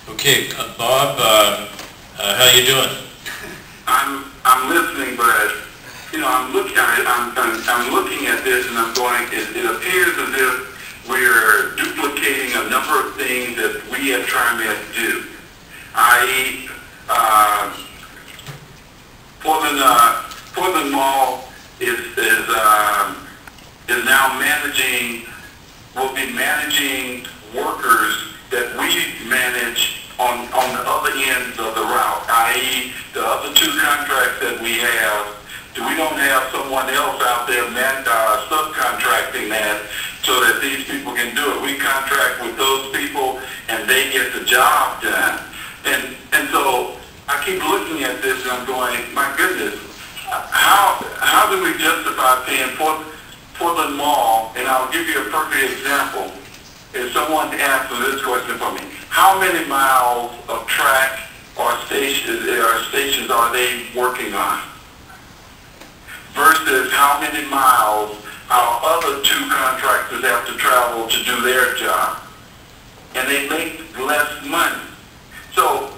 Okay, Bob, how you doing? I'm listening, but you know, I'm looking at this, and I'm going. It appears as if we're duplicating a number of things that we at TriMet do, i.e., Portland Mall is now will be managing workers that we manage on the other ends of the route, i.e. the other two contracts that we have. We don't have someone else out there subcontracting that so that these people can do it. We contract with those people and they get the job done. And so I keep looking at this and I'm going, my goodness, how do we justify paying Portland Mall? And I'll give you a perfect example. If someone asks this question for me, how many miles of track or stations are they working on? Versus how many miles our other two contractors have to travel to do their job. And they make less money. So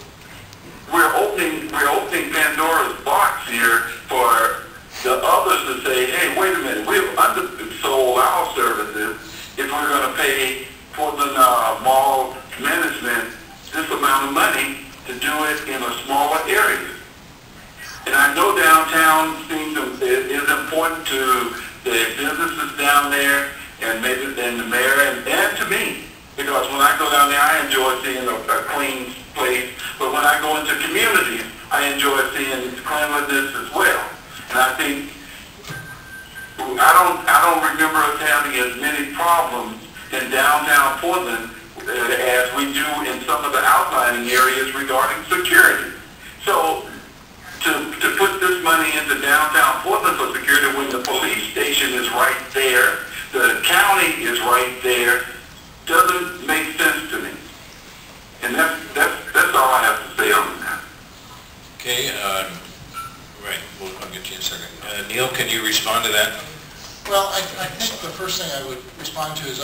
we're opening Pandora's box here for the others to say, hey, wait a minute, we've undersold our services if we're going to pay Portland Mall management this amount of money to do it in a smaller area. And I know downtown is important to the businesses down there, and maybe then the mayor and to me, because when I go down there, I enjoy seeing a clean place. But when I go into communities, I enjoy seeing cleanliness as well. And I think I don't remember us having as many problems in downtown Portland as we do in some of the outlying areas regarding security. So to put this money into downtown Portland for security when the police station is right there, the county is right there, doesn't make sense to me. And that's all I have to say on that. Okay, right, I'll get you in a second. Neil, can you respond to that? Well, I think the first thing I would respond to is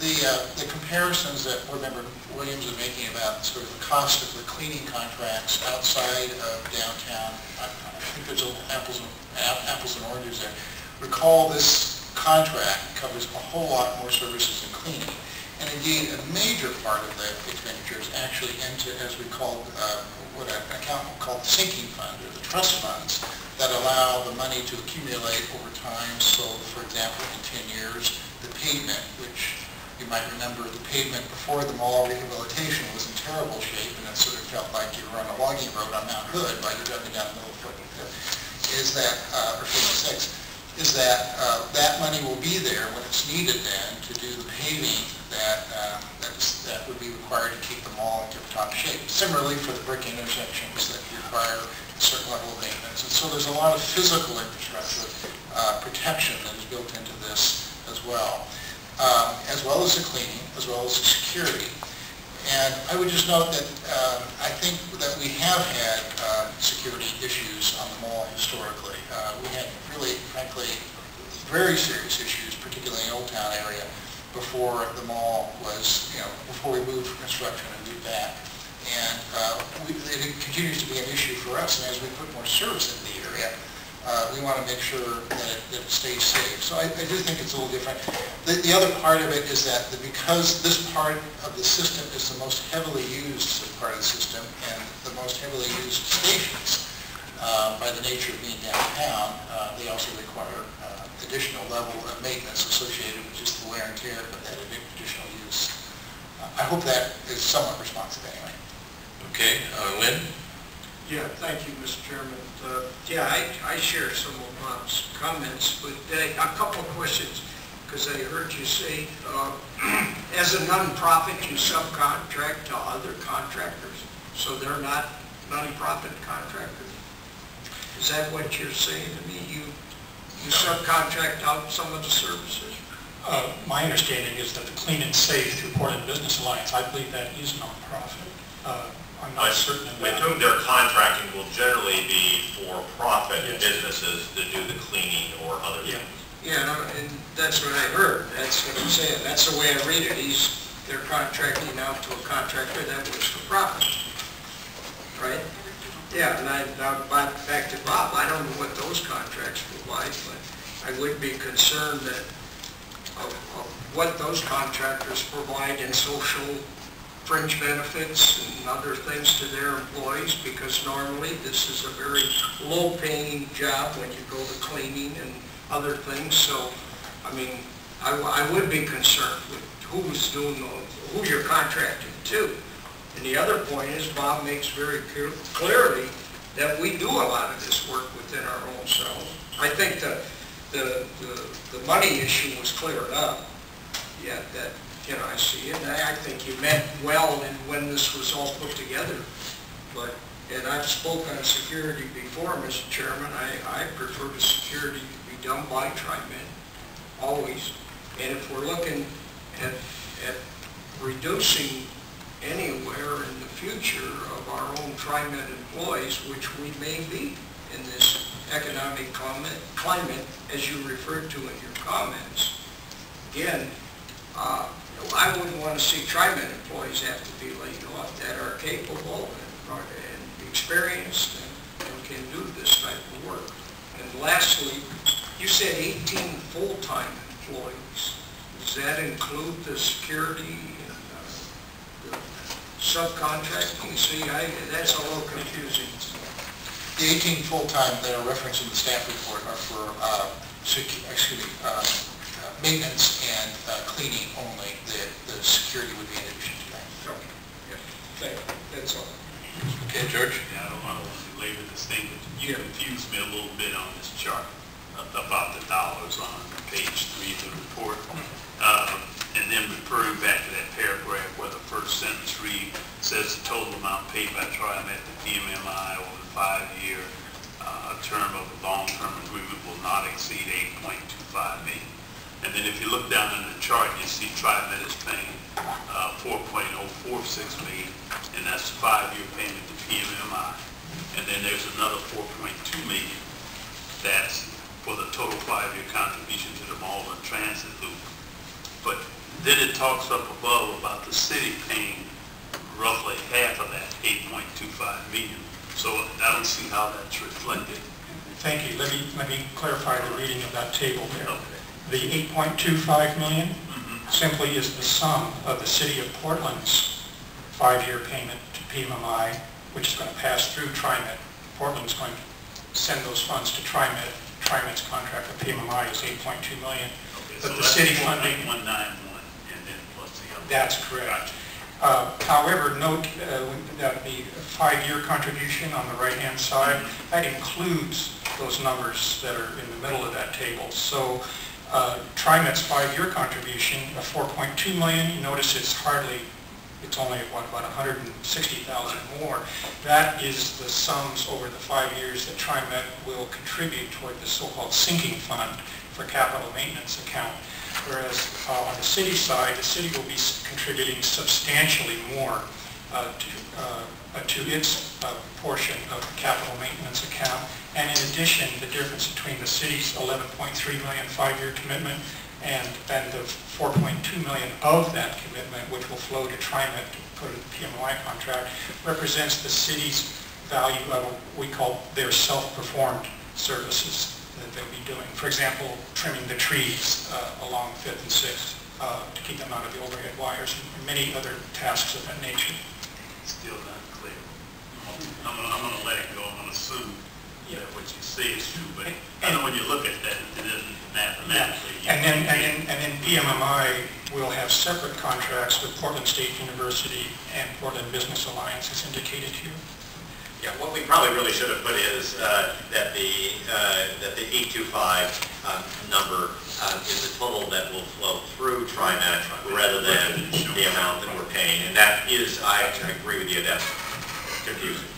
the comparisons that Board Member Williams is making about sort of the cost of the cleaning contracts outside of downtown. I think there's apples and oranges there. Recall this contract covers a whole lot more services than cleaning. And indeed, a major part of the expenditures actually into, as we call, what an accountant called the sinking fund, or the trust funds, that allow the money to accumulate over time. So, for example, in 10 years, the pavement, which you might remember, the pavement before the mall rehabilitation was in terrible shape, and it sort of felt like you were on a logging road on Mount Hood while you're driving down the middle of 45th, is that, or 56, is that that money will be there when it's needed then to do the paving that would be required to keep the mall in tip-top shape. Similarly for the brick intersections that require a certain level of maintenance. And so there's a lot of physical infrastructure protection that is built into this as well as the cleaning, as well as the security. And I would just note that I think that we have had security issues on the mall historically. We had really, frankly, very serious issues, particularly in the Old Town area, before the mall was, before we moved from construction and moved back. And it continues to be an issue for us, and as we put more service in the area, we want to make sure that it stays safe. So I do think it's a little different. The other part of it is that because this part of the system is the most heavily used part of the system and the most heavily used stations, by the nature of being downtown, they also require additional level of maintenance associated with just the wear and tear of that additional use. I hope that is somewhat responsive anyway. Okay, Lynn? Yeah, thank you, Mr. Chairman. Yeah, I share some of Bob's comments, but a couple of questions, because I heard you say, as a non-profit, you subcontract to other contractors, so they're not non-profit contractors. Is that what you're saying to me? You subcontract out some of the services? My understanding is that the Clean and Safe through Portland Business Alliance, I believe that is nonprofit. I'm not certain of that. With whom they're contracting will generally be for-profit businesses to do the cleaning or other things. Yeah, and that's what I heard. That's what I'm saying. That's the way I read it. they're contracting out to a contractor that works for profit, right? Yeah, and now back to Bob, I don't know what those contracts provide, but I would be concerned that of what those contractors provide in social fringe benefits and other things to their employees, because normally this is a very low-paying job when you go to cleaning and other things. So, I mean, I would be concerned with who's doing those, who you're contracting to. And the other point is, Bob makes very clearly that we do a lot of this work within our own selves. I think the money issue was cleared up. Yeah, that, you know, I see it, and I think you meant well in when this was all put together. But, and I've spoken on security before, Mr. Chairman, I prefer the security to be done by TriMet, always. And if we're looking at reducing anywhere in the future of our own TriMet employees, which we may be in this economic climate, as you referred to in your comments, again, I wouldn't want to see TriMet employees have to be laid off that are capable and experienced and can do this type of work. And lastly, you said 18 full-time employees. Does that include the security and the subcontracting? See, that's a little confusing. The 18 full-time that are referenced in the staff report are for maintenance and cleaning only. The security would be in addition to that. Okay. Yeah. Thank you. That's all. Okay, George? Yeah, I don't want to belabor this thing, but you confused me a little bit on this chart about the dollars on page 3 of the report. And then referring back to that paragraph where the first sentence says the total amount paid by TriMet to PMMI over the 5-year term of the long-term agreement will not exceed $8.25 million. And then if you look down in the chart, you see TriMet is paying $4.046 million, and that's the 5-year payment to PMMI. And then there's another $4.2 million that's for the total 5-year contribution to the mall and transit loop. But then it talks up above about the city paying roughly half of that, $8.25 million. So I don't see how that's reflected. Thank you. Let me clarify the reading of that table there. Okay. The $8.25 million simply is the sum of the City of Portland's 5-year payment to PMMI, which is going to pass through TriMet. Portland's going to send those funds to TriMet. TriMet's contract with PMMI is $8.2 million. Okay, but so the city funding... 191 and then plus the other. That's correct. However, note that the 5-year contribution on the right-hand side, that includes those numbers that are in the middle of that table. So TriMet's 5-year contribution of $4.2 million, notice it's only about 160,000 more. That is the sums over the 5 years that TriMet will contribute toward the so-called sinking fund for capital maintenance account. Whereas on the city side, the city will be contributing substantially more to its portion of the capital maintenance account. And in addition, the difference between the city's $11.3 million 5-year commitment and the $4.2 million of that commitment, which will flow to TriMet to put in the PMMI contract, represents the city's value of what we call their self-performed services that they'll be doing. For example, trimming the trees along 5th and 6th to keep them out of the overhead wires, and many other tasks of that nature. Still not clear. I'm going to let it go. I'm going to assume that what you say is true, but I know when you look at that, it isn't mathematically. And then PMMI will have separate contracts with Portland State University and Portland Business Alliance, as indicated here. Yeah, what we probably really should have put is that the 825 number is the total that will flow through TriMet rather than the amount that we're paying. And that is, I agree with you, that's confusing.